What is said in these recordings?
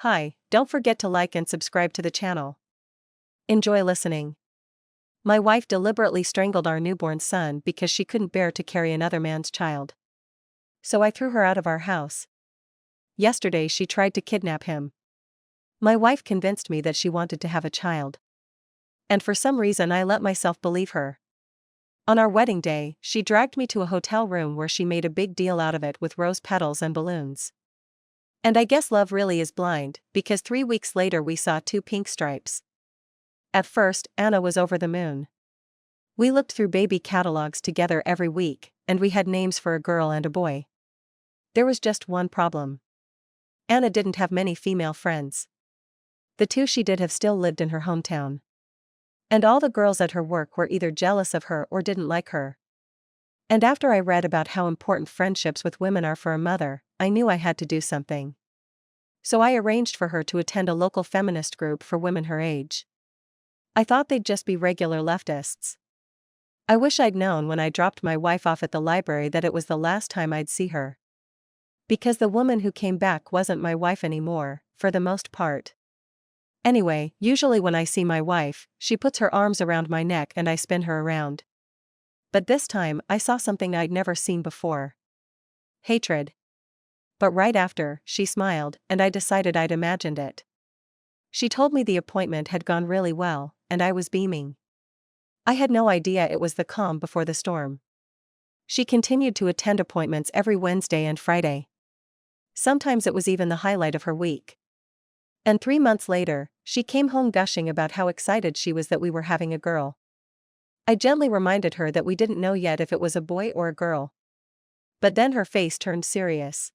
Hi, don't forget to like and subscribe to the channel. Enjoy listening. My wife deliberately strangled our newborn son because she couldn't bear to carry another man's child. So I threw her out of our house. Yesterday she tried to kidnap him. My wife convinced me that she wanted to have a child. And for some reason I let myself believe her. On our wedding day, she dragged me to a hotel room where she made a big deal out of it with rose petals and balloons. And I guess love really is blind, because 3 weeks later we saw 2 pink stripes. At first, Anna was over the moon. We looked through baby catalogs together every week, and we had names for a girl and a boy. There was just one problem. Anna didn't have many female friends. The 2 she did have still lived in her hometown. And all the girls at her work were either jealous of her or didn't like her. And after I read about how important friendships with women are for a mother, I knew I had to do something. So I arranged for her to attend a local feminist group for women her age. I thought they'd just be regular leftists. I wish I'd known when I dropped my wife off at the library that it was the last time I'd see her. Because the woman who came back wasn't my wife anymore, for the most part. Anyway, usually when I see my wife, she puts her arms around my neck and I spin her around. But this time, I saw something I'd never seen before. Hatred. But right after, she smiled, and I decided I'd imagined it. She told me the appointment had gone really well, and I was beaming. I had no idea it was the calm before the storm. She continued to attend appointments every Wednesday and Friday. Sometimes it was even the highlight of her week. And 3 months later, she came home gushing about how excited she was that we were having a girl. I gently reminded her that we didn't know yet if it was a boy or a girl. But then her face turned serious.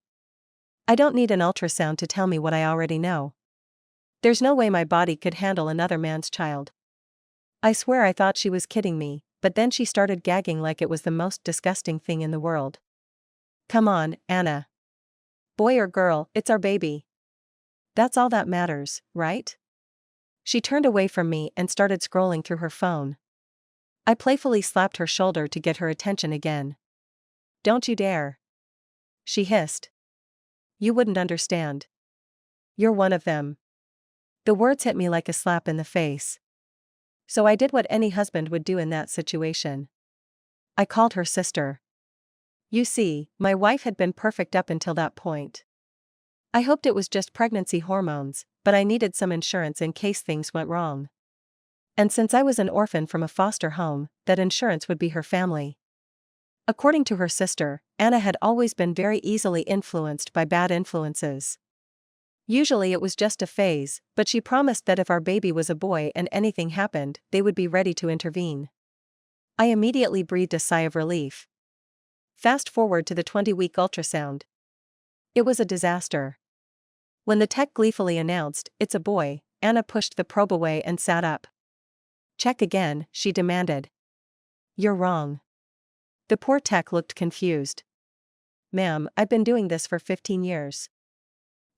I don't need an ultrasound to tell me what I already know. There's no way my body could handle another man's child. I swear I thought she was kidding me, but then she started gagging like it was the most disgusting thing in the world. Come on, Anna. Boy or girl, it's our baby. That's all that matters, right? She turned away from me and started scrolling through her phone. I playfully slapped her shoulder to get her attention again. Don't you dare. She hissed. You wouldn't understand. You're one of them. The words hit me like a slap in the face. So I did what any husband would do in that situation. I called her sister. You see, my wife had been perfect up until that point. I hoped it was just pregnancy hormones, but I needed some insurance in case things went wrong. And since I was an orphan from a foster home, that insurance would be her family. According to her sister, Anna had always been very easily influenced by bad influences. Usually it was just a phase, but she promised that if our baby was a boy and anything happened, they would be ready to intervene. I immediately breathed a sigh of relief. Fast forward to the 20-week ultrasound. It was a disaster. When the tech gleefully announced, "It's a boy," Anna pushed the probe away and sat up. Check again, she demanded. You're wrong. The poor tech looked confused. Ma'am, I've been doing this for 15 years.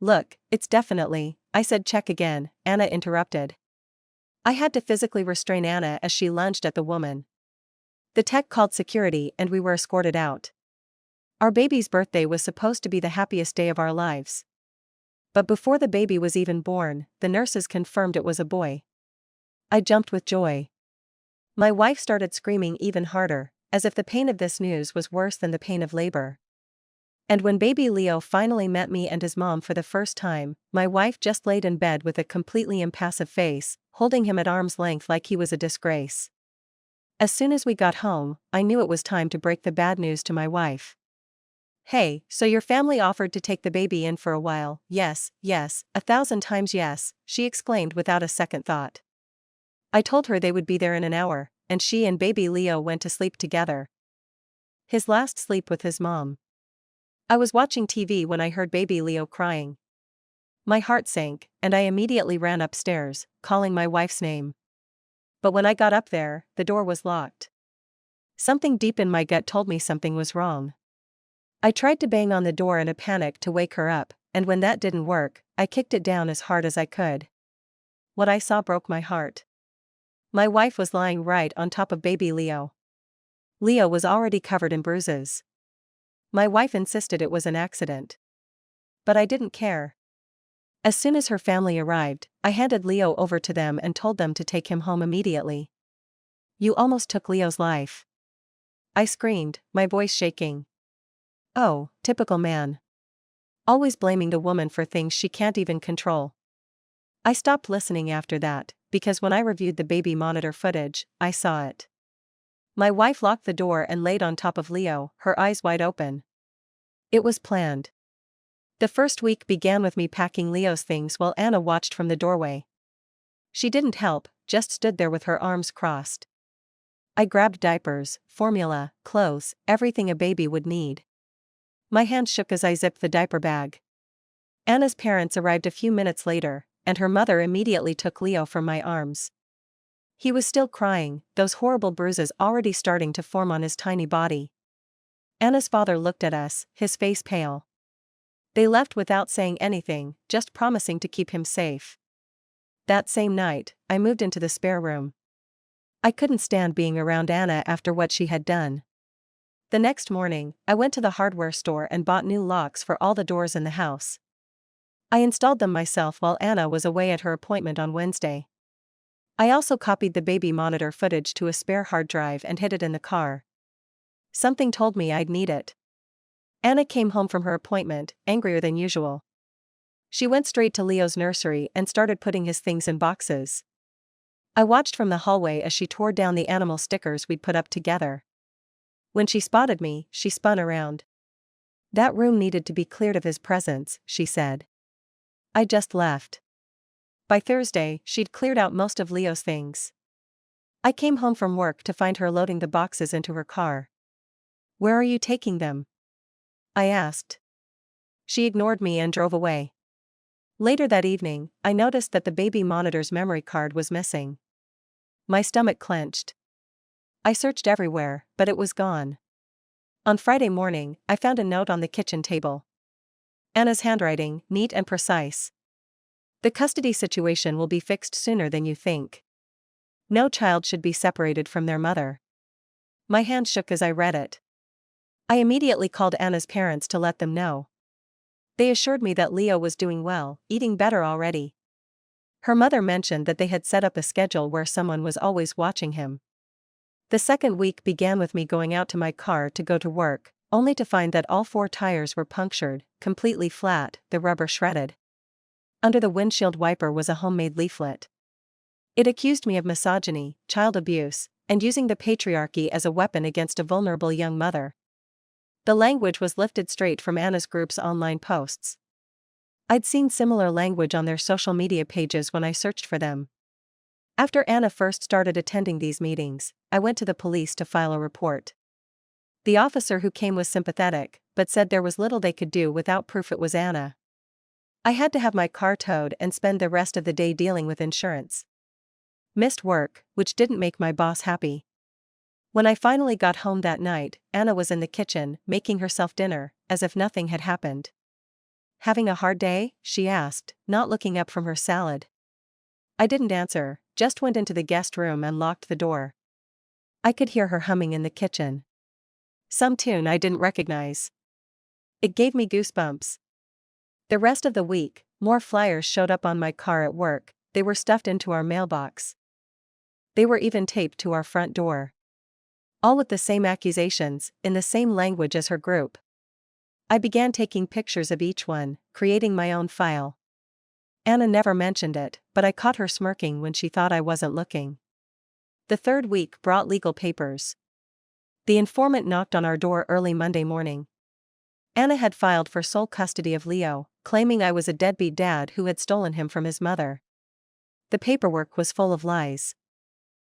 Look, it's definitely, I said check again, Anna interrupted. I had to physically restrain Anna as she lunged at the woman. The tech called security and we were escorted out. Our baby's birthday was supposed to be the happiest day of our lives. But before the baby was even born, the nurses confirmed it was a boy. I jumped with joy. My wife started screaming even harder, as if the pain of this news was worse than the pain of labor. And when baby Leo finally met me and his mom for the first time, my wife just laid in bed with a completely impassive face, holding him at arm's length like he was a disgrace. As soon as we got home, I knew it was time to break the bad news to my wife. Hey, so your family offered to take the baby in for a while? Yes, 1,000 times yes, she exclaimed without a second thought. I told her they would be there in an hour, and she and baby Leo went to sleep together. His last sleep with his mom. I was watching TV when I heard baby Leo crying. My heart sank, and I immediately ran upstairs, calling my wife's name. But when I got up there, the door was locked. Something deep in my gut told me something was wrong. I tried to bang on the door in a panic to wake her up, and when that didn't work, I kicked it down as hard as I could. What I saw broke my heart. My wife was lying right on top of baby Leo. Leo was already covered in bruises. My wife insisted it was an accident. But I didn't care. As soon as her family arrived, I handed Leo over to them and told them to take him home immediately. "You almost took Leo's life," I screamed, my voice shaking. Oh, typical man. Always blaming the woman for things she can't even control. I stopped listening after that, because when I reviewed the baby monitor footage, I saw it. My wife locked the door and laid on top of Leo, her eyes wide open. It was planned. The first week began with me packing Leo's things while Anna watched from the doorway. She didn't help, just stood there with her arms crossed. I grabbed diapers, formula, clothes, everything a baby would need. My hand shook as I zipped the diaper bag. Anna's parents arrived a few minutes later, and her mother immediately took Leo from my arms. He was still crying, those horrible bruises already starting to form on his tiny body. Anna's father looked at us, his face pale. They left without saying anything, just promising to keep him safe. That same night, I moved into the spare room. I couldn't stand being around Anna after what she had done. The next morning, I went to the hardware store and bought new locks for all the doors in the house. I installed them myself while Anna was away at her appointment on Wednesday. I also copied the baby monitor footage to a spare hard drive and hid it in the car. Something told me I'd need it. Anna came home from her appointment, angrier than usual. She went straight to Leo's nursery and started putting his things in boxes. I watched from the hallway as she tore down the animal stickers we'd put up together. When she spotted me, she spun around. "That room needed to be cleared of his presence," she said. I just left. By Thursday, she'd cleared out most of Leo's things. I came home from work to find her loading the boxes into her car. "Where are you taking them?" I asked. She ignored me and drove away. Later that evening, I noticed that the baby monitor's memory card was missing. My stomach clenched. I searched everywhere, but it was gone. On Friday morning, I found a note on the kitchen table. Anna's handwriting, neat and precise. "The custody situation will be fixed sooner than you think. No child should be separated from their mother." My hand shook as I read it. I immediately called Anna's parents to let them know. They assured me that Leo was doing well, eating better already. Her mother mentioned that they had set up a schedule where someone was always watching him. The second week began with me going out to my car to go to work, only to find that all 4 tires were punctured, completely flat, the rubber shredded. Under the windshield wiper was a homemade leaflet. It accused me of misogyny, child abuse, and using the patriarchy as a weapon against a vulnerable young mother. The language was lifted straight from Anna's group's online posts. I'd seen similar language on their social media pages when I searched for them. After Anna first started attending these meetings, I went to the police to file a report. The officer who came was sympathetic, but said there was little they could do without proof it was Anna. I had to have my car towed and spend the rest of the day dealing with insurance. Missed work, which didn't make my boss happy. When I finally got home that night, Anna was in the kitchen, making herself dinner, as if nothing had happened. "Having a hard day?" she asked, not looking up from her salad. I didn't answer, just went into the guest room and locked the door. I could hear her humming in the kitchen. Some tune I didn't recognize. It gave me goosebumps. The rest of the week, more flyers showed up on my car at work. They were stuffed into our mailbox. They were even taped to our front door. All with the same accusations, in the same language as her group. I began taking pictures of each one, creating my own file. Anna never mentioned it, but I caught her smirking when she thought I wasn't looking. The third week brought legal papers. The informant knocked on our door early Monday morning. Anna had filed for sole custody of Leo, claiming I was a deadbeat dad who had stolen him from his mother. The paperwork was full of lies.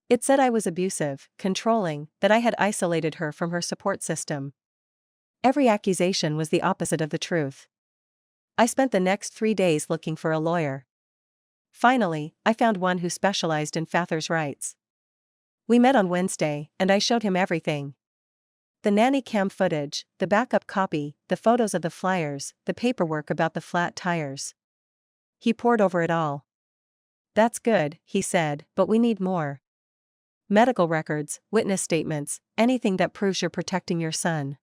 It said I was abusive, controlling, that I had isolated her from her support system. Every accusation was the opposite of the truth. I spent the next 3 days looking for a lawyer. Finally, I found one who specialized in father's rights. We met on Wednesday, and I showed him everything. The nanny cam footage, the backup copy, the photos of the flyers, the paperwork about the flat tires. He pored over it all. "That's good," he said, "but we need more. Medical records, witness statements, anything that proves you're protecting your son."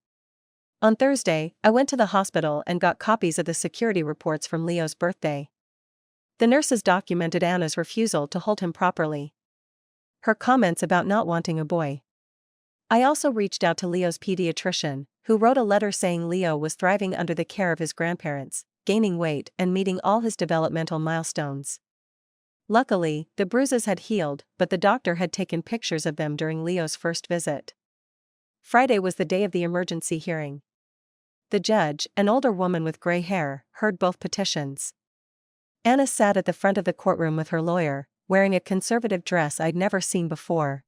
On Thursday, I went to the hospital and got copies of the security reports from Leo's birthday. The nurses documented Anna's refusal to hold him properly. Her comments about not wanting a boy. I also reached out to Leo's pediatrician, who wrote a letter saying Leo was thriving under the care of his grandparents, gaining weight and meeting all his developmental milestones. Luckily, the bruises had healed, but the doctor had taken pictures of them during Leo's first visit. Friday was the day of the emergency hearing. The judge, an older woman with gray hair, heard both petitions. Anna sat at the front of the courtroom with her lawyer, wearing a conservative dress I'd never seen before.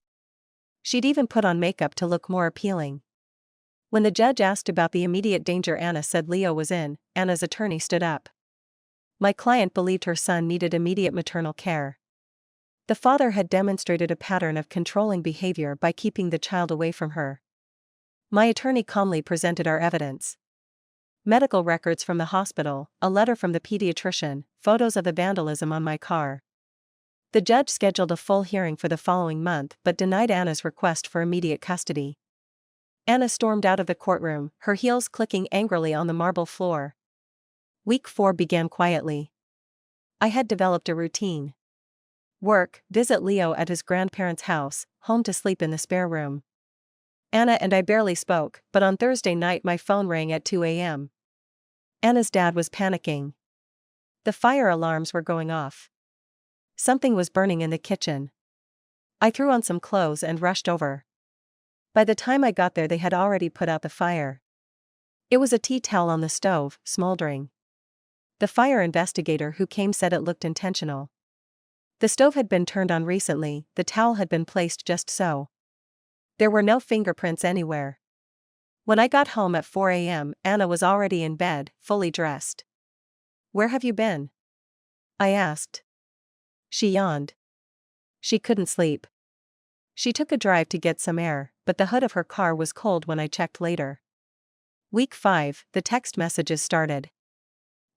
She'd even put on makeup to look more appealing. When the judge asked about the immediate danger Anna said Leo was in, Anna's attorney stood up. My client believed her son needed immediate maternal care. The father had demonstrated a pattern of controlling behavior by keeping the child away from her. My attorney calmly presented our evidence. Medical records from the hospital, a letter from the pediatrician, photos of the vandalism on my car. The judge scheduled a full hearing for the following month but denied Anna's request for immediate custody. Anna stormed out of the courtroom, her heels clicking angrily on the marble floor. Week 4 began quietly. I had developed a routine. Work, visit Leo at his grandparents' house, home to sleep in the spare room. Anna and I barely spoke, but on Thursday night my phone rang at 2 a.m. Anna's dad was panicking. The fire alarms were going off. Something was burning in the kitchen. I threw on some clothes and rushed over. By the time I got there they had already put out the fire. It was a tea towel on the stove, smoldering. The fire investigator who came said it looked intentional. The stove had been turned on recently, the towel had been placed just so. There were no fingerprints anywhere. When I got home at 4 a.m., Anna was already in bed, fully dressed. "Where have you been?" I asked. She yawned. She couldn't sleep. She took a drive to get some air, but the hood of her car was cold when I checked later. Week 5, the text messages started.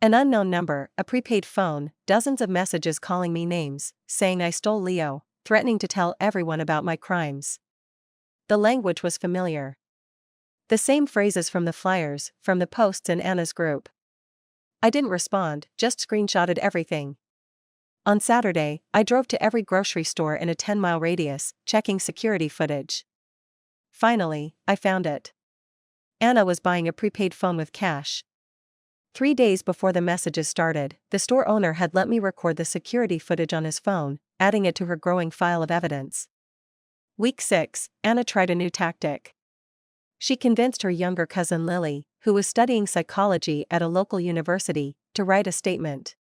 An unknown number, a prepaid phone, dozens of messages calling me names, saying I stole Leo, threatening to tell everyone about my crimes. The language was familiar. The same phrases from the flyers, from the posts in Anna's group. I didn't respond, just screenshotted everything. On Saturday, I drove to every grocery store in a 10-mile radius, checking security footage. Finally, I found it. Anna was buying a prepaid phone with cash. 3 days before the messages started, the store owner had let me record the security footage on his phone, adding it to her growing file of evidence. Week 6, Anna tried a new tactic. She convinced her younger cousin Lily, who was studying psychology at a local university, to write a statement.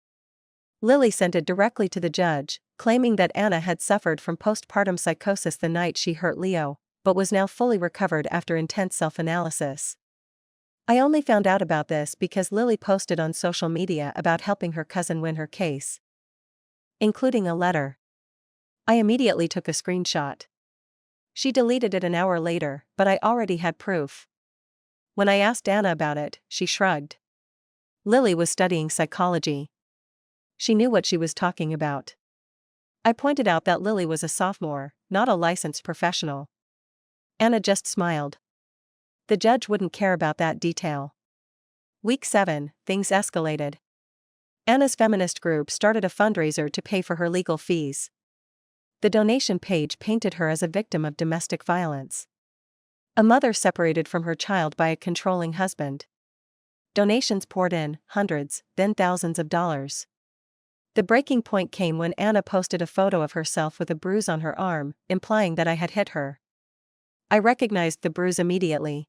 Lily sent it directly to the judge, claiming that Anna had suffered from postpartum psychosis the night she hurt Leo, but was now fully recovered after intense self-analysis. I only found out about this because Lily posted on social media about helping her cousin win her case, including a letter. I immediately took a screenshot. She deleted it an hour later, but I already had proof. When I asked Anna about it, she shrugged. Lily was studying psychology. She knew what she was talking about. I pointed out that Lily was a sophomore, not a licensed professional. Anna just smiled. The judge wouldn't care about that detail. Week 7, things escalated. Anna's feminist group started a fundraiser to pay for her legal fees. The donation page painted her as a victim of domestic violence. A mother separated from her child by a controlling husband. Donations poured in, hundreds, then thousands of dollars. The breaking point came when Anna posted a photo of herself with a bruise on her arm, implying that I had hit her. I recognized the bruise immediately.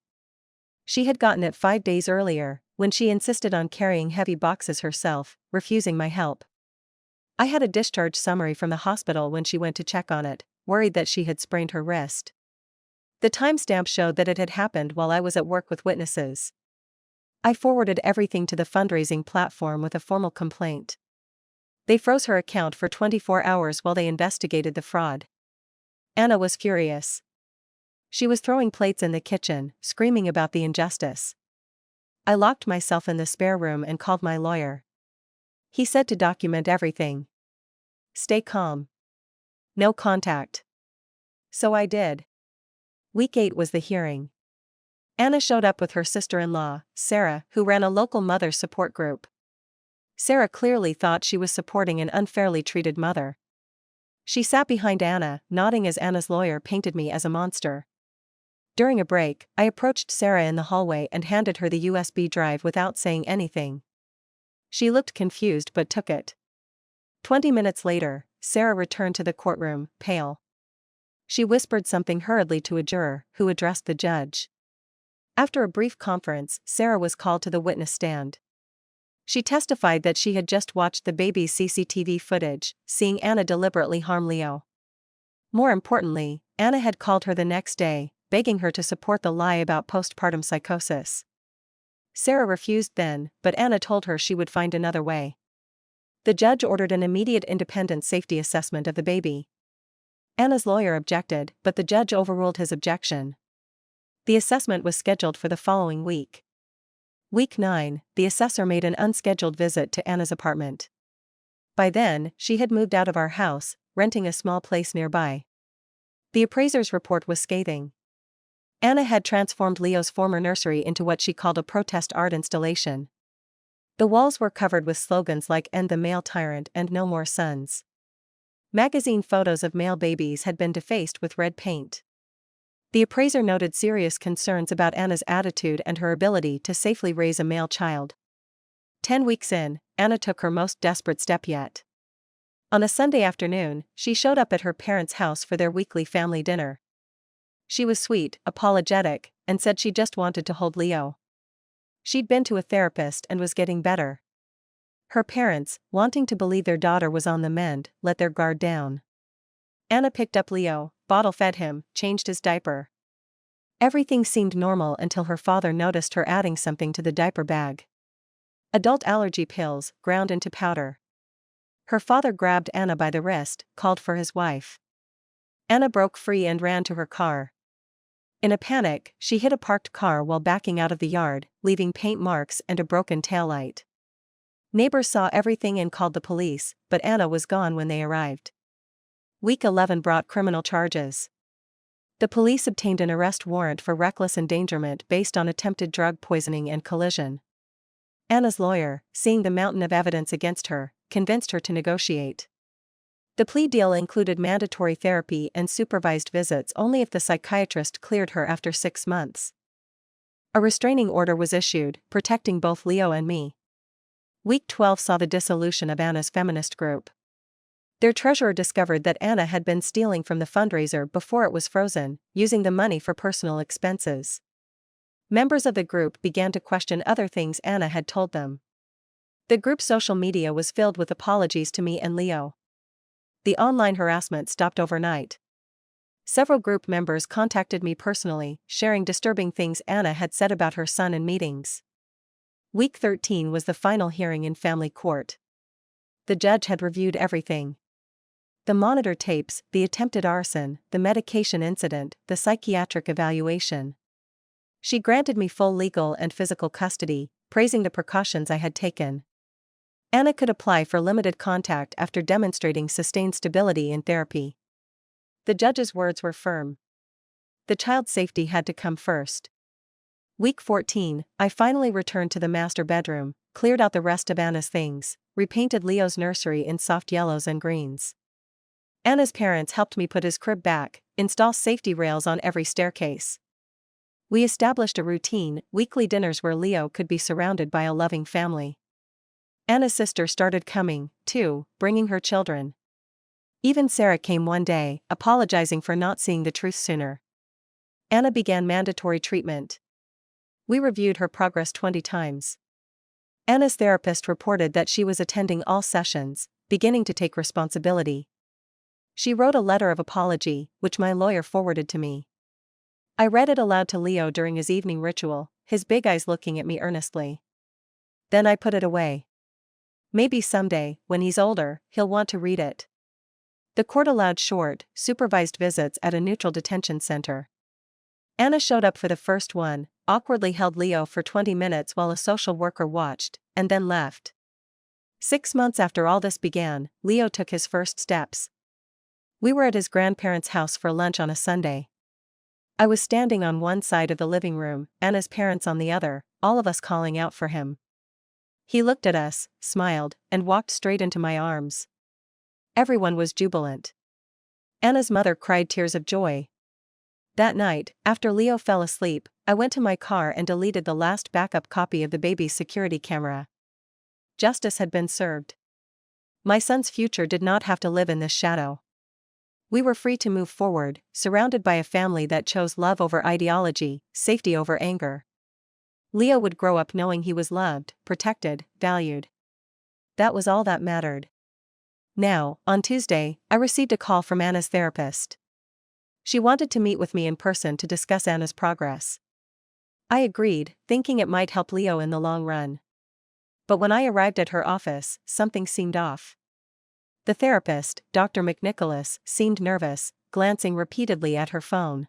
She had gotten it 5 days earlier, when she insisted on carrying heavy boxes herself, refusing my help. I had a discharge summary from the hospital when she went to check on it, worried that she had sprained her wrist. The timestamp showed that it had happened while I was at work with witnesses. I forwarded everything to the fundraising platform with a formal complaint. They froze her account for 24 hours while they investigated the fraud. Anna was furious. She was throwing plates in the kitchen, screaming about the injustice. I locked myself in the spare room and called my lawyer. He said to document everything. Stay calm. No contact. So I did. Week 8 was the hearing. Anna showed up with her sister-in-law, Sarah, who ran a local mother support group. Sarah clearly thought she was supporting an unfairly treated mother. She sat behind Anna, nodding as Anna's lawyer painted me as a monster. During a break, I approached Sarah in the hallway and handed her the USB drive without saying anything. She looked confused but took it. 20 minutes later, Sarah returned to the courtroom, pale. She whispered something hurriedly to a juror, who addressed the judge. After a brief conference, Sarah was called to the witness stand. She testified that she had just watched the baby's CCTV footage, seeing Anna deliberately harm Leo. More importantly, Anna had called her the next day, begging her to support the lie about postpartum psychosis. Sarah refused then, but Anna told her she would find another way. The judge ordered an immediate independent safety assessment of the baby. Anna's lawyer objected, but the judge overruled his objection. The assessment was scheduled for the following week. Week 9, the assessor made an unscheduled visit to Anna's apartment. By then, she had moved out of our house, renting a small place nearby. The appraiser's report was scathing. Anna had transformed Leo's former nursery into what she called a protest art installation. The walls were covered with slogans like "End the Male Tyrant" and "No More Sons." Magazine photos of male babies had been defaced with red paint. The appraiser noted serious concerns about Anna's attitude and her ability to safely raise a male child. 10 weeks in, Anna took her most desperate step yet. On a Sunday afternoon, she showed up at her parents' house for their weekly family dinner. She was sweet, apologetic, and said she just wanted to hold Leo. She'd been to a therapist and was getting better. Her parents, wanting to believe their daughter was on the mend, let their guard down. Anna picked up Leo, bottle-fed him, changed his diaper. Everything seemed normal until her father noticed her adding something to the diaper bag. Adult allergy pills, ground into powder. Her father grabbed Anna by the wrist, called for his wife. Anna broke free and ran to her car. In a panic, she hit a parked car while backing out of the yard, leaving paint marks and a broken taillight. Neighbors saw everything and called the police, but Anna was gone when they arrived. Week 11 brought criminal charges. The police obtained an arrest warrant for reckless endangerment based on attempted drug poisoning and collision. Anna's lawyer, seeing the mountain of evidence against her, convinced her to negotiate. The plea deal included mandatory therapy and supervised visits only if the psychiatrist cleared her after 6 months. A restraining order was issued, protecting both Leo and me. Week 12 saw the dissolution of Anna's feminist group. Their treasurer discovered that Anna had been stealing from the fundraiser before it was frozen, using the money for personal expenses. Members of the group began to question other things Anna had told them. The group's social media was filled with apologies to me and Leo. The online harassment stopped overnight. Several group members contacted me personally, sharing disturbing things Anna had said about her son in meetings. Week 13 was the final hearing in family court. The judge had reviewed everything. The monitor tapes, the attempted arson, the medication incident, the psychiatric evaluation. She granted me full legal and physical custody, praising the precautions I had taken. Anna could apply for limited contact after demonstrating sustained stability in therapy. The judge's words were firm. The child's safety had to come first. Week 14, I finally returned to the master bedroom, cleared out the rest of Anna's things, repainted Leo's nursery in soft yellows and greens. Anna's parents helped me put his crib back, install safety rails on every staircase. We established a routine, weekly dinners where Leo could be surrounded by a loving family. Anna's sister started coming, too, bringing her children. Even Sarah came one day, apologizing for not seeing the truth sooner. Anna began mandatory treatment. We reviewed her progress 20 times. Anna's therapist reported that she was attending all sessions, beginning to take responsibility. She wrote a letter of apology, which my lawyer forwarded to me. I read it aloud to Leo during his evening ritual, his big eyes looking at me earnestly. Then I put it away. Maybe someday, when he's older, he'll want to read it. The court allowed short, supervised visits at a neutral detention center. Anna showed up for the first one, awkwardly held Leo for 20 minutes while a social worker watched, and then left. 6 months after all this began, Leo took his first steps. We were at his grandparents' house for lunch on a Sunday. I was standing on one side of the living room, Anna's parents on the other, all of us calling out for him. He looked at us, smiled, and walked straight into my arms. Everyone was jubilant. Anna's mother cried tears of joy. That night, after Leo fell asleep, I went to my car and deleted the last backup copy of the baby's security camera. Justice had been served. My son's future did not have to live in this shadow. We were free to move forward, surrounded by a family that chose love over ideology, safety over anger. Leo would grow up knowing he was loved, protected, valued. That was all that mattered. Now, on Tuesday, I received a call from Anna's therapist. She wanted to meet with me in person to discuss Anna's progress. I agreed, thinking it might help Leo in the long run. But when I arrived at her office, something seemed off. The therapist, Dr. McNicholas, seemed nervous, glancing repeatedly at her phone.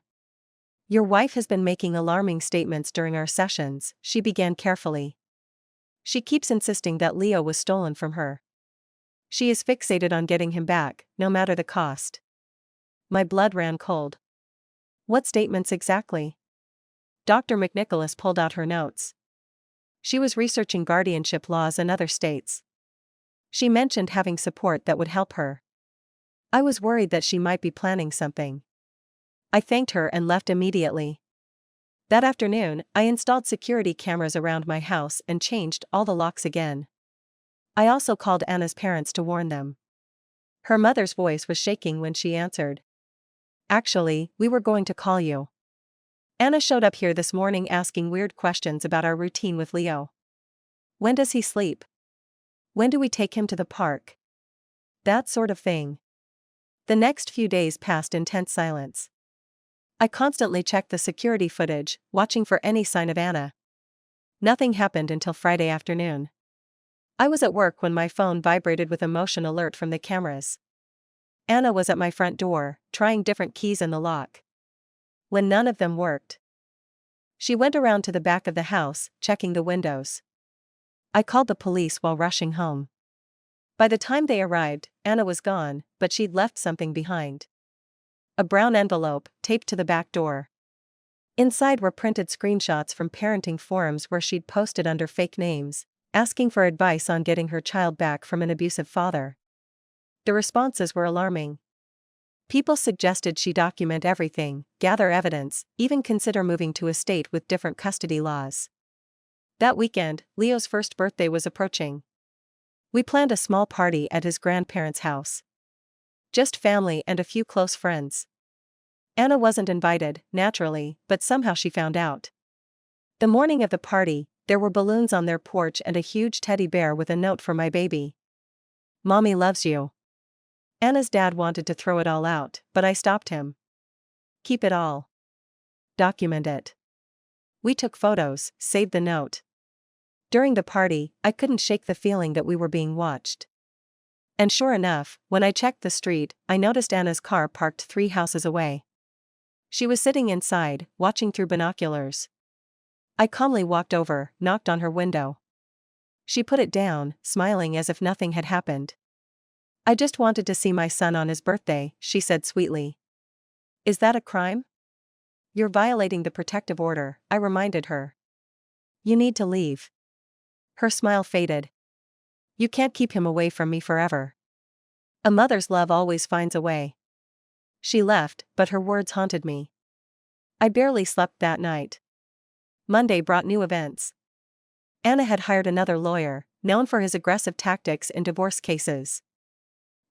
"Your wife has been making alarming statements during our sessions," she began carefully. "She keeps insisting that Leo was stolen from her. She is fixated on getting him back, no matter the cost." My blood ran cold. "What statements exactly?" Dr. McNicholas pulled out her notes. She was researching guardianship laws in other states. She mentioned having support that would help her. I was worried that she might be planning something. I thanked her and left immediately. That afternoon, I installed security cameras around my house and changed all the locks again. I also called Anna's parents to warn them. Her mother's voice was shaking when she answered. "Actually, we were going to call you. Anna showed up here this morning asking weird questions about our routine with Leo. When does he sleep? When do we take him to the park? That sort of thing." The next few days passed in tense silence. I constantly checked the security footage, watching for any sign of Anna. Nothing happened until Friday afternoon. I was at work when my phone vibrated with a motion alert from the cameras. Anna was at my front door, trying different keys in the lock. When none of them worked, she went around to the back of the house, checking the windows. I called the police while rushing home. By the time they arrived, Anna was gone, but she'd left something behind. A brown envelope, taped to the back door. Inside were printed screenshots from parenting forums where she'd posted under fake names, asking for advice on getting her child back from an abusive father. The responses were alarming. People suggested she document everything, gather evidence, even consider moving to a state with different custody laws. That weekend, Leo's first birthday was approaching. We planned a small party at his grandparents' house. Just family and a few close friends. Anna wasn't invited, naturally, but somehow she found out. The morning of the party, there were balloons on their porch and a huge teddy bear with a note for my baby. "Mommy loves you." Anna's dad wanted to throw it all out, but I stopped him. "Keep it all. Document it." We took photos, saved the note. During the party, I couldn't shake the feeling that we were being watched. And sure enough, when I checked the street, I noticed Anna's car parked 3 houses away. She was sitting inside, watching through binoculars. I calmly walked over, knocked on her window. She put it down, smiling as if nothing had happened. "I just wanted to see my son on his birthday," she said sweetly. "Is that a crime?" "You're violating the protective order," I reminded her. "You need to leave." Her smile faded. "You can't keep him away from me forever. A mother's love always finds a way." She left, but her words haunted me. I barely slept that night. Monday brought new events. Anna had hired another lawyer, known for his aggressive tactics in divorce cases.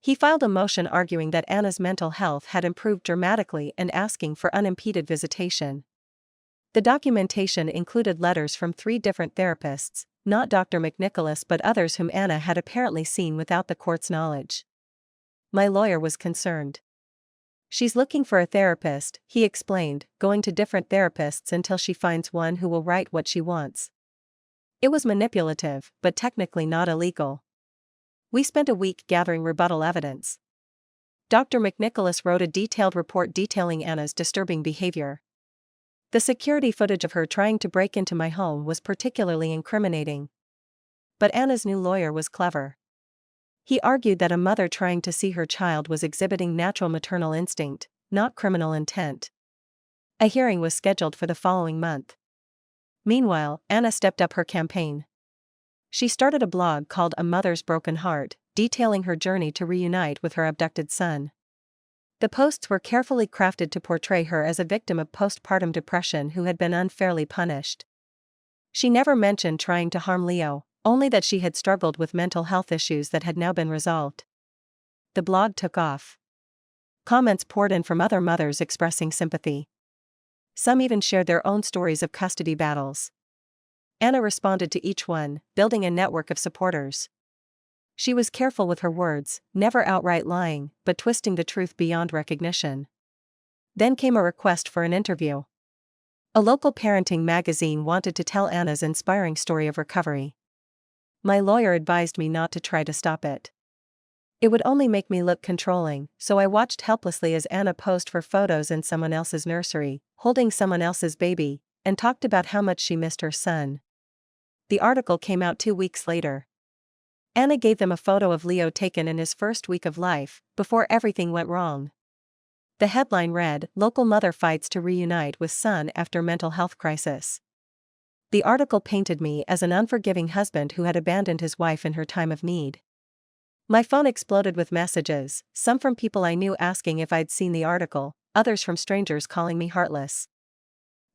He filed a motion arguing that Anna's mental health had improved dramatically and asking for unimpeded visitation. The documentation included letters from 3 different therapists, not Dr. McNicholas but others whom Anna had apparently seen without the court's knowledge. My lawyer was concerned. "She's looking for a therapist," he explained, "going to different therapists until she finds one who will write what she wants." It was manipulative, but technically not illegal. We spent a week gathering rebuttal evidence. Dr. McNicholas wrote a detailed report detailing Anna's disturbing behavior. The security footage of her trying to break into my home was particularly incriminating. But Anna's new lawyer was clever. He argued that a mother trying to see her child was exhibiting natural maternal instinct, not criminal intent. A hearing was scheduled for the following month. Meanwhile, Anna stepped up her campaign. She started a blog called A Mother's Broken Heart, detailing her journey to reunite with her abducted son. The posts were carefully crafted to portray her as a victim of postpartum depression who had been unfairly punished. She never mentioned trying to harm Leo, only that she had struggled with mental health issues that had now been resolved. The blog took off. Comments poured in from other mothers expressing sympathy. Some even shared their own stories of custody battles. Anna responded to each one, building a network of supporters. She was careful with her words, never outright lying, but twisting the truth beyond recognition. Then came a request for an interview. A local parenting magazine wanted to tell Anna's inspiring story of recovery. My lawyer advised me not to try to stop it. It would only make me look controlling, so I watched helplessly as Anna posed for photos in someone else's nursery, holding someone else's baby, and talked about how much she missed her son. The article came out 2 weeks later. Anna gave them a photo of Leo taken in his first week of life, before everything went wrong. The headline read, "Local Mother Fights to Reunite with Son After Mental Health Crisis." The article painted me as an unforgiving husband who had abandoned his wife in her time of need. My phone exploded with messages, some from people I knew asking if I'd seen the article, others from strangers calling me heartless.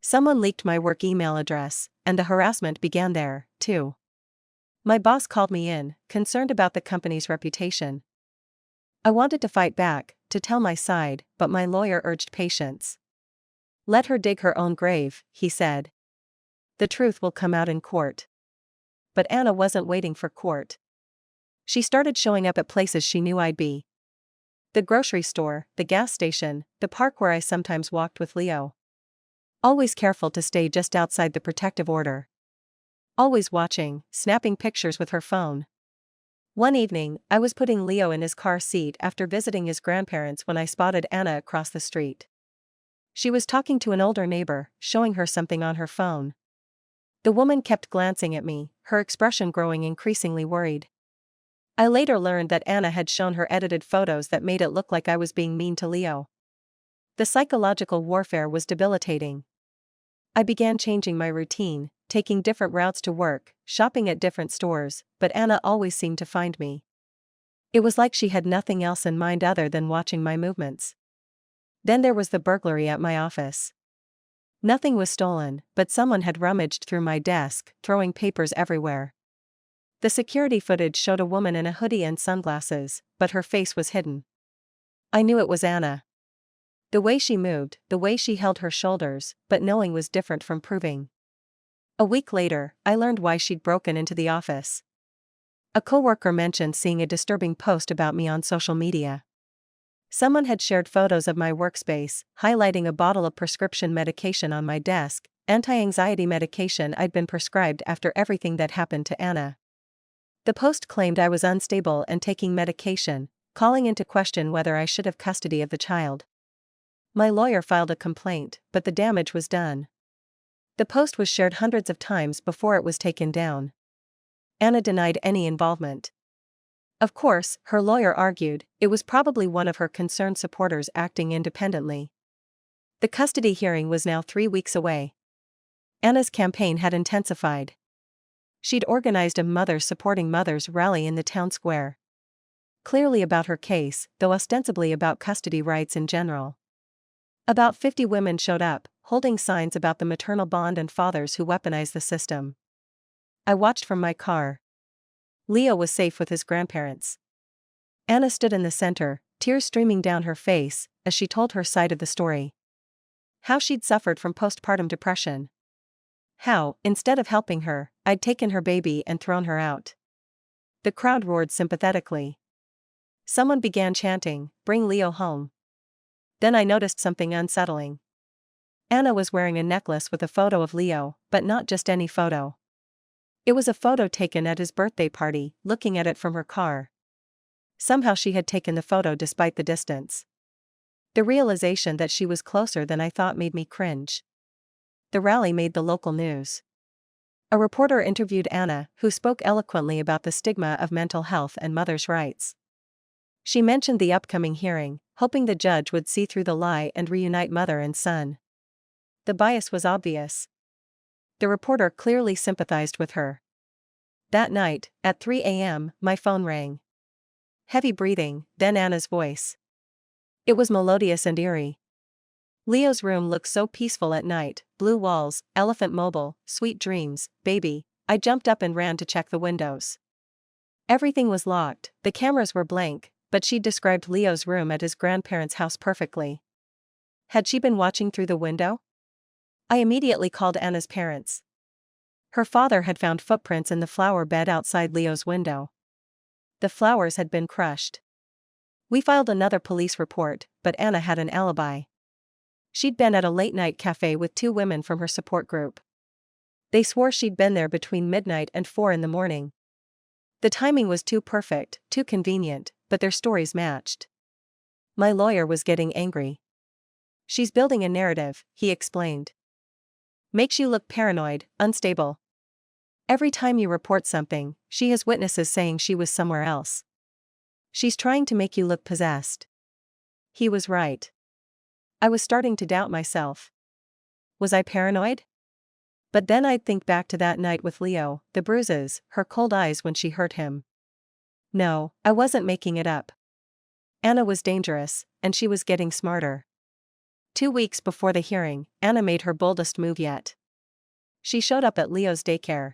Someone leaked my work email address, and the harassment began there, too. My boss called me in, concerned about the company's reputation. I wanted to fight back, to tell my side, but my lawyer urged patience. "Let her dig her own grave," he said. "The truth will come out in court." But Anna wasn't waiting for court. She started showing up at places she knew I'd be. The grocery store, the gas station, the park where I sometimes walked with Leo. Always careful to stay just outside the protective order. Always watching, snapping pictures with her phone. One evening, I was putting Leo in his car seat after visiting his grandparents when I spotted Anna across the street. She was talking to an older neighbor, showing her something on her phone. The woman kept glancing at me, her expression growing increasingly worried. I later learned that Anna had shown her edited photos that made it look like I was being mean to Leo. The psychological warfare was debilitating. I began changing my routine, taking different routes to work, shopping at different stores, but Anna always seemed to find me. It was like she had nothing else in mind other than watching my movements. Then there was the burglary at my office. Nothing was stolen, but someone had rummaged through my desk, throwing papers everywhere. The security footage showed a woman in a hoodie and sunglasses, but her face was hidden. I knew it was Anna. The way she moved, the way she held her shoulders, but knowing was different from proving. A week later, I learned why she'd broken into the office. A coworker mentioned seeing a disturbing post about me on social media. Someone had shared photos of my workspace, highlighting a bottle of prescription medication on my desk, anti-anxiety medication I'd been prescribed after everything that happened to Anna. The post claimed I was unstable and taking medication, calling into question whether I should have custody of the child. My lawyer filed a complaint, but the damage was done. The post was shared hundreds of times before it was taken down. Anna denied any involvement. Of course, her lawyer argued, it was probably one of her concerned supporters acting independently. The custody hearing was now 3 weeks away. Anna's campaign had intensified. She'd organized a Mothers Supporting Mothers rally in the town square. Clearly about her case, though ostensibly about custody rights in general. About 50 women showed up, holding signs about the maternal bond and fathers who weaponize the system. I watched from my car. Leo was safe with his grandparents. Anna stood in the center, tears streaming down her face, as she told her side of the story. How she'd suffered from postpartum depression. How, instead of helping her, I'd taken her baby and thrown her out. The crowd roared sympathetically. Someone began chanting, "Bring Leo home." Then I noticed something unsettling. Anna was wearing a necklace with a photo of Leo, but not just any photo. It was a photo taken at his birthday party, looking at it from her car. Somehow she had taken the photo despite the distance. The realization that she was closer than I thought made me cringe. The rally made the local news. A reporter interviewed Anna, who spoke eloquently about the stigma of mental health and mothers' rights. She mentioned the upcoming hearing, hoping the judge would see through the lie and reunite mother and son. The bias was obvious. The reporter clearly sympathized with her. That night, at 3 a.m., my phone rang. Heavy breathing, then Anna's voice. It was melodious and eerie. Leo's room looked so peaceful at night, blue walls, elephant mobile, sweet dreams, baby. I jumped up and ran to check the windows. Everything was locked, the cameras were blank, but she'd described Leo's room at his grandparents' house perfectly. Had she been watching through the window? I immediately called Anna's parents. Her father had found footprints in the flower bed outside Leo's window. The flowers had been crushed. We filed another police report, but Anna had an alibi. She'd been at a late-night cafe with 2 women from her support group. They swore she'd been there between midnight and 4 in the morning. The timing was too perfect, too convenient, but their stories matched. My lawyer was getting angry. She's building a narrative, he explained. Makes you look paranoid, unstable. Every time you report something, she has witnesses saying she was somewhere else. She's trying to make you look possessed. He was right. I was starting to doubt myself. Was I paranoid? But then I'd think back to that night with Leo, the bruises, her cold eyes when she hurt him. No, I wasn't making it up. Anna was dangerous, and she was getting smarter. 2 weeks before the hearing, Anna made her boldest move yet. She showed up at Leo's daycare.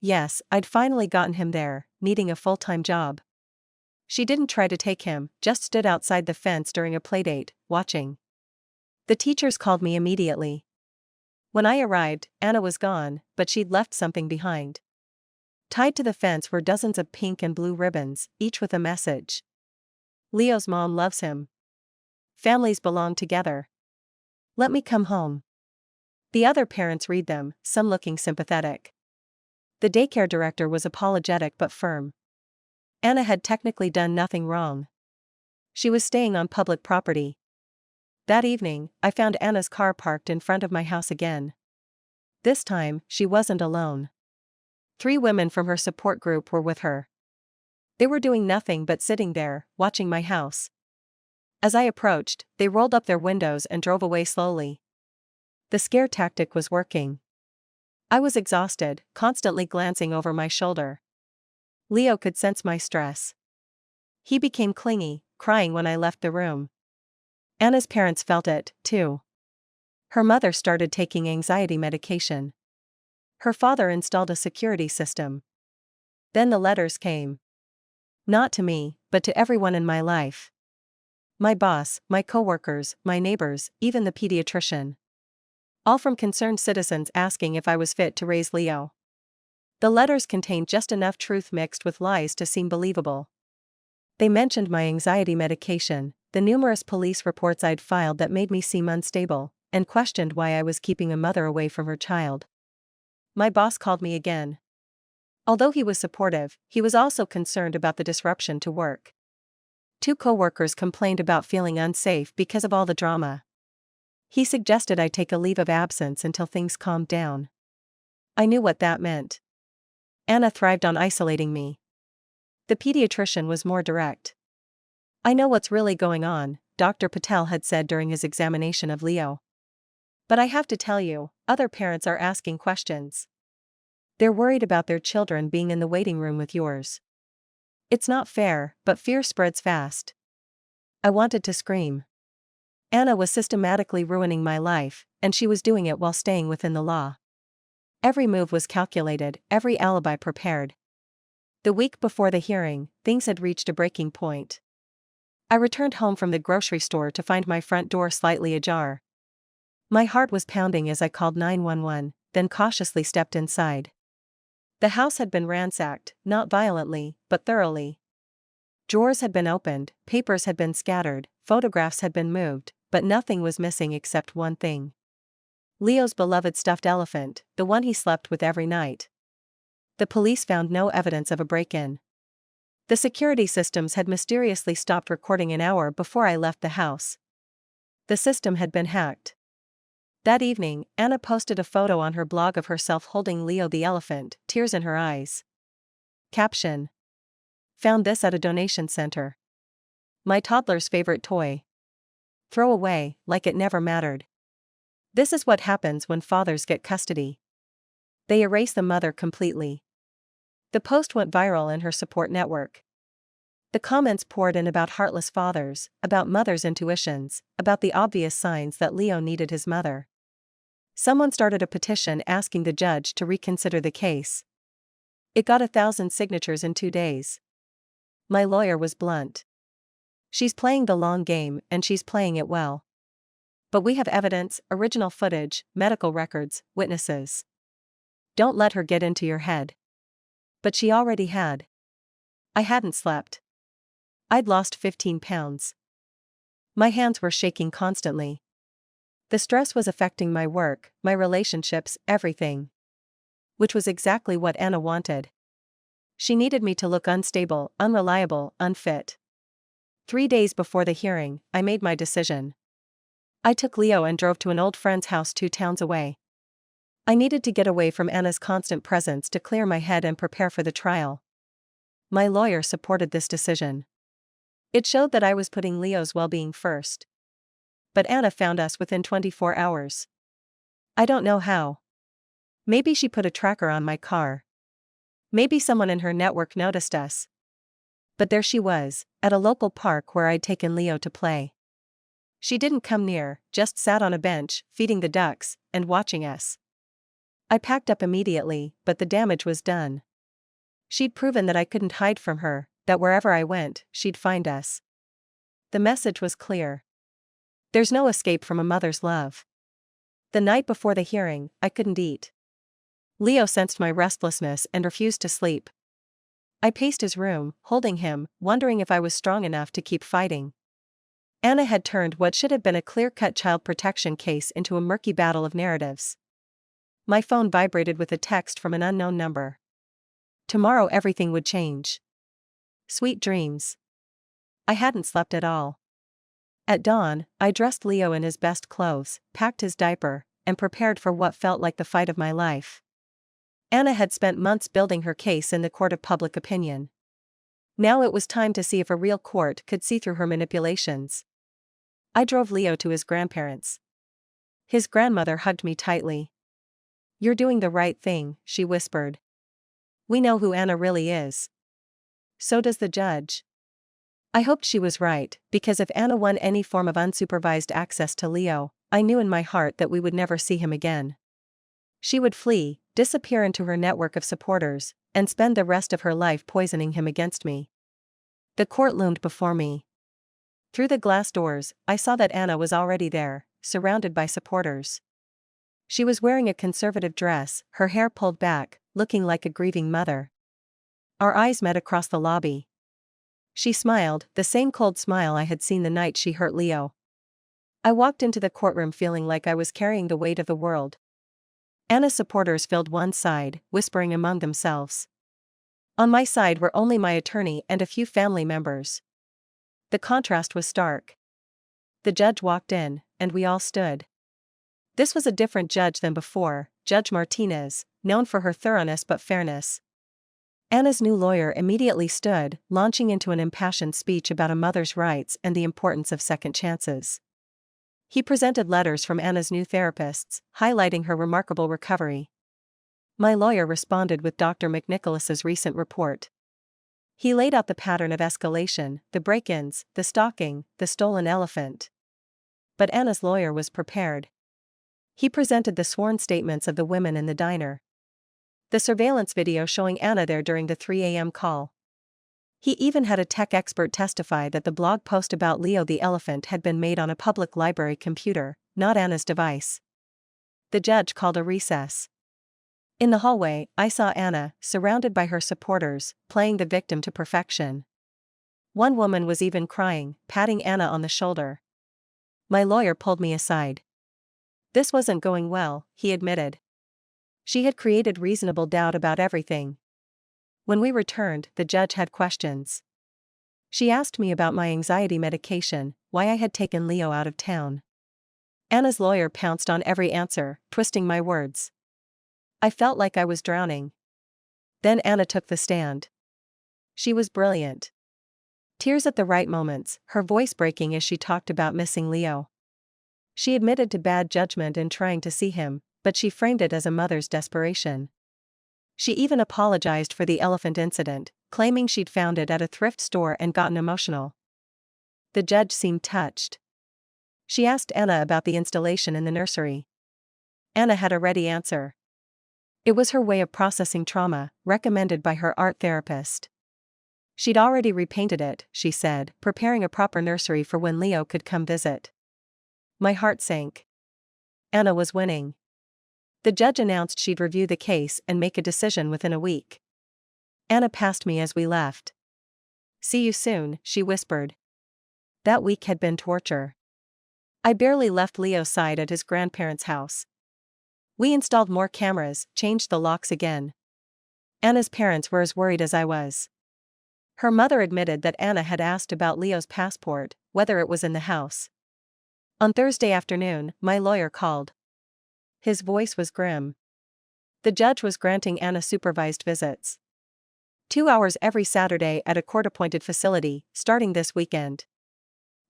Yes, I'd finally gotten him there, needing a full-time job. She didn't try to take him, just stood outside the fence during a playdate, watching. The teachers called me immediately. When I arrived, Anna was gone, but she'd left something behind. Tied to the fence were dozens of pink and blue ribbons, each with a message. Leo's mom loves him. Families belong together. Let me come home. The other parents read them, some looking sympathetic. The daycare director was apologetic but firm. Anna had technically done nothing wrong. She was staying on public property. That evening, I found Anna's car parked in front of my house again. This time, she wasn't alone. 3 women from her support group were with her. They were doing nothing but sitting there, watching my house. As I approached, they rolled up their windows and drove away slowly. The scare tactic was working. I was exhausted, constantly glancing over my shoulder. Leo could sense my stress. He became clingy, crying when I left the room. Anna's parents felt it, too. Her mother started taking anxiety medication. Her father installed a security system. Then the letters came. Not to me, but to everyone in my life. My boss, my coworkers, my neighbors, even the pediatrician. All from concerned citizens asking if I was fit to raise Leo. The letters contained just enough truth mixed with lies to seem believable. They mentioned my anxiety medication, the numerous police reports I'd filed that made me seem unstable, and questioned why I was keeping a mother away from her child. My boss called me again. Although he was supportive, he was also concerned about the disruption to work. 2 coworkers complained about feeling unsafe because of all the drama. He suggested I take a leave of absence until things calmed down. I knew what that meant. Anna thrived on isolating me. The pediatrician was more direct. I know what's really going on, Dr. Patel had said during his examination of Leo. But I have to tell you, other parents are asking questions. They're worried about their children being in the waiting room with yours. It's not fair, but fear spreads fast. I wanted to scream. Anna was systematically ruining my life, and she was doing it while staying within the law. Every move was calculated, every alibi prepared. The week before the hearing, things had reached a breaking point. I returned home from the grocery store to find my front door slightly ajar. My heart was pounding as I called 911, then cautiously stepped inside. The house had been ransacked, not violently, but thoroughly. Drawers had been opened, papers had been scattered, photographs had been moved, but nothing was missing except one thing. Leo's beloved stuffed elephant, the one he slept with every night. The police found no evidence of a break-in. The security systems had mysteriously stopped recording an hour before I left the house. The system had been hacked. That evening, Anna posted a photo on her blog of herself holding Leo the elephant, tears in her eyes. Caption: Found this at a donation center. My toddler's favorite toy. Throw away, like it never mattered. This is what happens when fathers get custody. They erase the mother completely. The post went viral in her support network. The comments poured in about heartless fathers, about mothers' intuitions, about the obvious signs that Leo needed his mother. Someone started a petition asking the judge to reconsider the case. It got 1,000 signatures in 2 days. My lawyer was blunt. She's playing the long game, and she's playing it well. But we have evidence, original footage, medical records, witnesses. Don't let her get into your head. But she already had. I hadn't slept. I'd lost 15 pounds. My hands were shaking constantly. The stress was affecting my work, my relationships, everything. Which was exactly what Anna wanted. She needed me to look unstable, unreliable, unfit. 3 days before the hearing, I made my decision. I took Leo and drove to an old friend's house 2 towns away. I needed to get away from Anna's constant presence to clear my head and prepare for the trial. My lawyer supported this decision. It showed that I was putting Leo's well-being first. But Anna found us within 24 hours. I don't know how. Maybe she put a tracker on my car. Maybe someone in her network noticed us. But there she was, at a local park where I'd taken Leo to play. She didn't come near, just sat on a bench, feeding the ducks, and watching us. I packed up immediately, but the damage was done. She'd proven that I couldn't hide from her, that wherever I went, she'd find us. The message was clear. There's no escape from a mother's love. The night before the hearing, I couldn't eat. Leo sensed my restlessness and refused to sleep. I paced his room, holding him, wondering if I was strong enough to keep fighting. Anna had turned what should have been a clear-cut child protection case into a murky battle of narratives. My phone vibrated with a text from an unknown number. Tomorrow everything would change. Sweet dreams. I hadn't slept at all. At dawn, I dressed Leo in his best clothes, packed his diaper, and prepared for what felt like the fight of my life. Anna had spent months building her case in the court of public opinion. Now it was time to see if a real court could see through her manipulations. I drove Leo to his grandparents. His grandmother hugged me tightly. "You're doing the right thing," she whispered. "We know who Anna really is. So does the judge." I hoped she was right, because if Anna won any form of unsupervised access to Leo, I knew in my heart that we would never see him again. She would flee, disappear into her network of supporters, and spend the rest of her life poisoning him against me. The court loomed before me. Through the glass doors, I saw that Anna was already there, surrounded by supporters. She was wearing a conservative dress, her hair pulled back, looking like a grieving mother. Our eyes met across the lobby. She smiled, the same cold smile I had seen the night she hurt Leo. I walked into the courtroom feeling like I was carrying the weight of the world. Anna's supporters filled one side, whispering among themselves. On my side were only my attorney and a few family members. The contrast was stark. The judge walked in, and we all stood. This was a different judge than before, Judge Martinez, known for her thoroughness but fairness. Anna's new lawyer immediately stood, launching into an impassioned speech about a mother's rights and the importance of second chances. He presented letters from Anna's new therapists, highlighting her remarkable recovery. My lawyer responded with Dr. McNicholas's recent report. He laid out the pattern of escalation, the break-ins, the stalking, the stolen elephant. But Anna's lawyer was prepared. He presented the sworn statements of the women in the diner. The surveillance video showing Anna there during the 3 a.m. call. He even had a tech expert testify that the blog post about Leo the elephant had been made on a public library computer, not Anna's device. The judge called a recess. In the hallway, I saw Anna, surrounded by her supporters, playing the victim to perfection. One woman was even crying, patting Anna on the shoulder. My lawyer pulled me aside. This wasn't going well, he admitted. She had created reasonable doubt about everything. When we returned, the judge had questions. She asked me about my anxiety medication, why I had taken Leo out of town. Anna's lawyer pounced on every answer, twisting my words. I felt like I was drowning. Then Anna took the stand. She was brilliant. Tears at the right moments, her voice breaking as she talked about missing Leo. She admitted to bad judgment in trying to see him, but she framed it as a mother's desperation. She even apologized for the elephant incident, claiming she'd found it at a thrift store and gotten emotional. The judge seemed touched. She asked Anna about the installation in the nursery. Anna had a ready answer. It was her way of processing trauma, recommended by her art therapist. She'd already repainted it, she said, preparing a proper nursery for when Leo could come visit. My heart sank. Anna was winning. The judge announced she'd review the case and make a decision within a week. Anna passed me as we left. "See you soon," she whispered. That week had been torture. I barely left Leo's side at his grandparents' house. We installed more cameras, changed the locks again. Anna's parents were as worried as I was. Her mother admitted that Anna had asked about Leo's passport, whether it was in the house. On Thursday afternoon, my lawyer called. His voice was grim. The judge was granting Anna supervised visits. 2 hours every Saturday at a court-appointed facility, starting this weekend.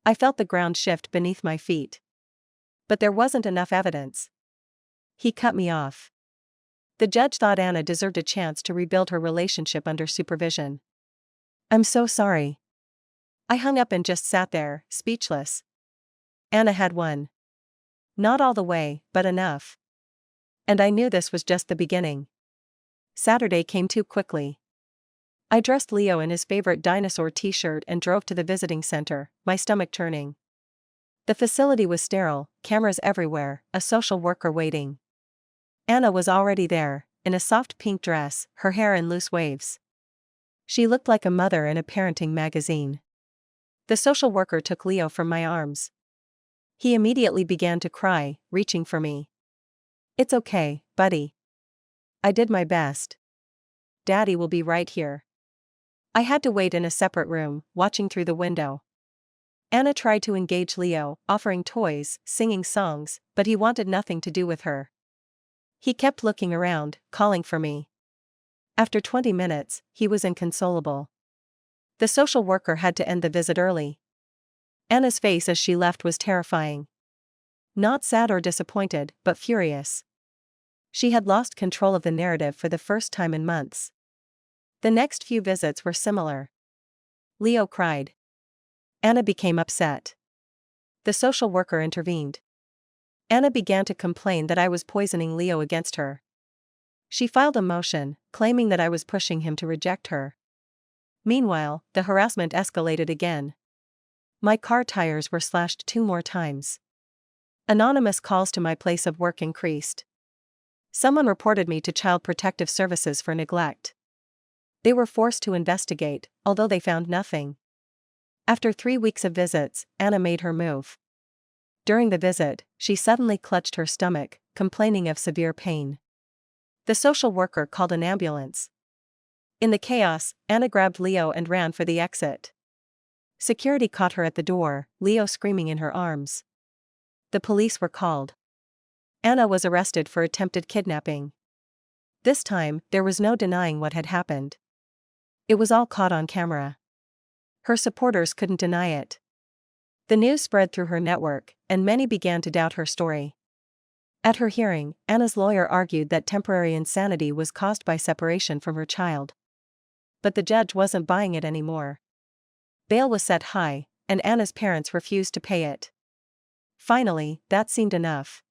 I felt the ground shift beneath my feet. But there wasn't enough evidence. He cut me off. The judge thought Anna deserved a chance to rebuild her relationship under supervision. "I'm so sorry." I hung up and just sat there, speechless. Anna had won. Not all the way, but enough. And I knew this was just the beginning. Saturday came too quickly. I dressed Leo in his favorite dinosaur t-shirt and drove to the visiting center, my stomach churning. The facility was sterile, cameras everywhere, a social worker waiting. Anna was already there, in a soft pink dress, her hair in loose waves. She looked like a mother in a parenting magazine. The social worker took Leo from my arms. He immediately began to cry, reaching for me. "It's okay, buddy. I did my best. Daddy will be right here." I had to wait in a separate room, watching through the window. Anna tried to engage Leo, offering toys, singing songs, but he wanted nothing to do with her. He kept looking around, calling for me. After 20 minutes, he was inconsolable. The social worker had to end the visit early. Anna's face as she left was terrifying. Not sad or disappointed, but furious. She had lost control of the narrative for the first time in months. The next few visits were similar. Leo cried. Anna became upset. The social worker intervened. Anna began to complain that I was poisoning Leo against her. She filed a motion, claiming that I was pushing him to reject her. Meanwhile, the harassment escalated again. My car tires were slashed 2 more times. Anonymous calls to my place of work increased. Someone reported me to Child Protective Services for neglect. They were forced to investigate, although they found nothing. After 3 weeks of visits, Anna made her move. During the visit, she suddenly clutched her stomach, complaining of severe pain. The social worker called an ambulance. In the chaos, Anna grabbed Leo and ran for the exit. Security caught her at the door, Leo screaming in her arms. The police were called. Anna was arrested for attempted kidnapping. This time, there was no denying what had happened. It was all caught on camera. Her supporters couldn't deny it. The news spread through her network, and many began to doubt her story. At her hearing, Anna's lawyer argued that temporary insanity was caused by separation from her child. But the judge wasn't buying it anymore. Bail was set high, and Anna's parents refused to pay it. Finally, that seemed enough.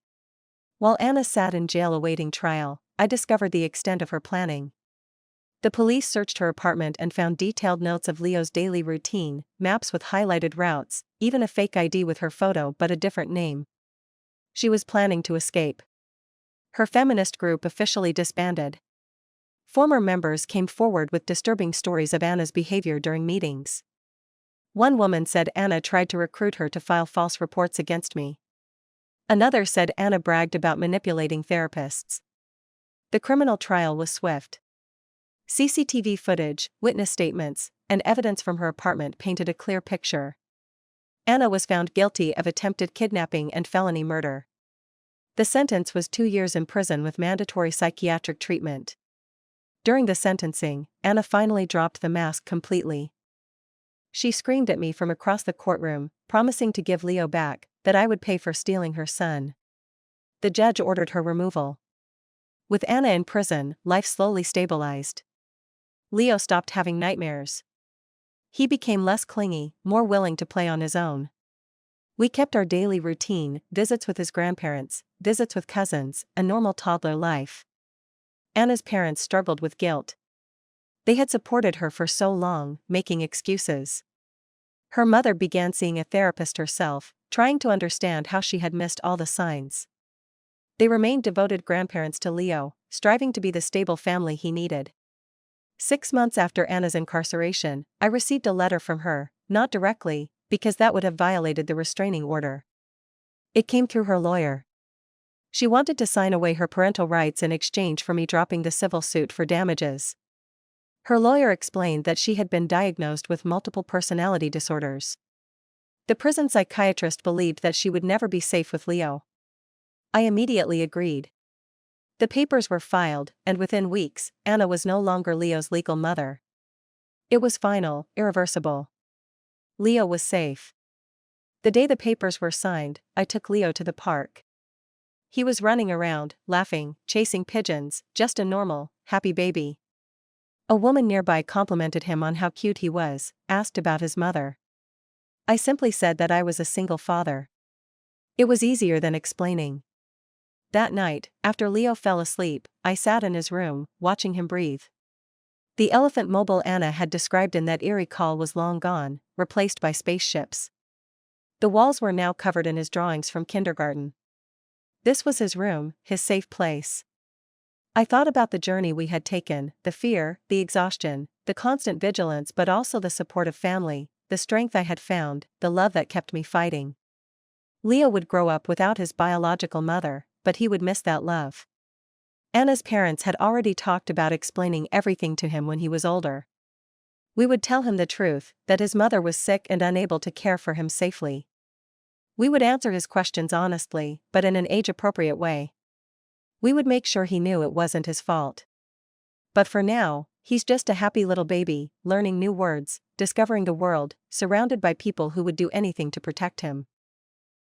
While Anna sat in jail awaiting trial, I discovered the extent of her planning. The police searched her apartment and found detailed notes of Leo's daily routine, maps with highlighted routes, even a fake ID with her photo but a different name. She was planning to escape. Her feminist group officially disbanded. Former members came forward with disturbing stories of Anna's behavior during meetings. One woman said Anna tried to recruit her to file false reports against me. Another said Anna bragged about manipulating therapists. The criminal trial was swift. CCTV footage, witness statements, and evidence from her apartment painted a clear picture. Anna was found guilty of attempted kidnapping and felony murder. The sentence was 2 years in prison with mandatory psychiatric treatment. During the sentencing, Anna finally dropped the mask completely. She screamed at me from across the courtroom, promising to give Leo back, that I would pay for stealing her son. The judge ordered her removal. With Anna in prison, life slowly stabilized. Leo stopped having nightmares. He became less clingy, more willing to play on his own. We kept our daily routine, visits with his grandparents, visits with cousins, a normal toddler life. Anna's parents struggled with guilt. They had supported her for so long, making excuses. Her mother began seeing a therapist herself, trying to understand how she had missed all the signs. They remained devoted grandparents to Leo, striving to be the stable family he needed. 6 months after Anna's incarceration, I received a letter from her, not directly, because that would have violated the restraining order. It came through her lawyer. She wanted to sign away her parental rights in exchange for me dropping the civil suit for damages. Her lawyer explained that she had been diagnosed with multiple personality disorders. The prison psychiatrist believed that she would never be safe with Leo. I immediately agreed. The papers were filed, and within weeks, Anna was no longer Leo's legal mother. It was final, irreversible. Leo was safe. The day the papers were signed, I took Leo to the park. He was running around, laughing, chasing pigeons, just a normal, happy baby. A woman nearby complimented him on how cute he was, asked about his mother. I simply said that I was a single father. It was easier than explaining. That night, after Leo fell asleep, I sat in his room, watching him breathe. The elephant mobile Anna had described in that eerie call was long gone, replaced by spaceships. The walls were now covered in his drawings from kindergarten. This was his room, his safe place. I thought about the journey we had taken, the fear, the exhaustion, the constant vigilance, but also the support of family, the strength I had found, the love that kept me fighting. Leo would grow up without his biological mother, but he would miss that love. Anna's parents had already talked about explaining everything to him when he was older. We would tell him the truth, that his mother was sick and unable to care for him safely. We would answer his questions honestly, but in an age-appropriate way. We would make sure he knew it wasn't his fault. But for now, he's just a happy little baby, learning new words, discovering the world, surrounded by people who would do anything to protect him.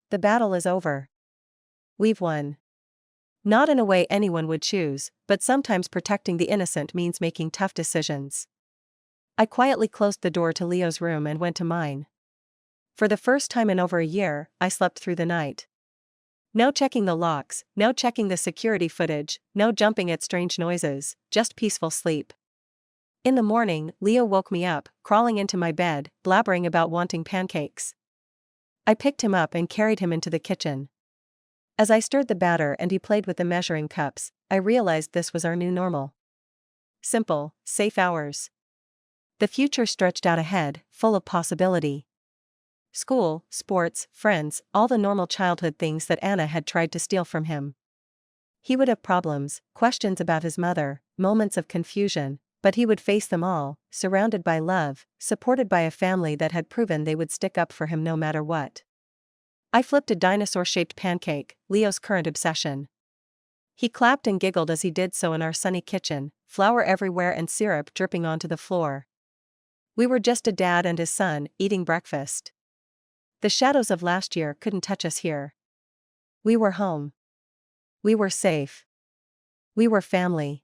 The battle is over. We've won. Not in a way anyone would choose, but sometimes protecting the innocent means making tough decisions. I quietly closed the door to Leo's room and went to mine. For the first time in over a year, I slept through the night. No checking the locks, no checking the security footage, no jumping at strange noises, just peaceful sleep. In the morning, Leo woke me up, crawling into my bed, blabbering about wanting pancakes. I picked him up and carried him into the kitchen. As I stirred the batter and he played with the measuring cups, I realized this was our new normal. Simple, safe hours. The future stretched out ahead, full of possibility. School, sports, friends, all the normal childhood things that Anna had tried to steal from him. He would have problems, questions about his mother, moments of confusion, but he would face them all, surrounded by love, supported by a family that had proven they would stick up for him no matter what. I flipped a dinosaur-shaped pancake, Leo's current obsession. He clapped and giggled as he did so in our sunny kitchen, flour everywhere and syrup dripping onto the floor. We were just a dad and his son, eating breakfast. The shadows of last year couldn't touch us here. We were home. We were safe. We were family.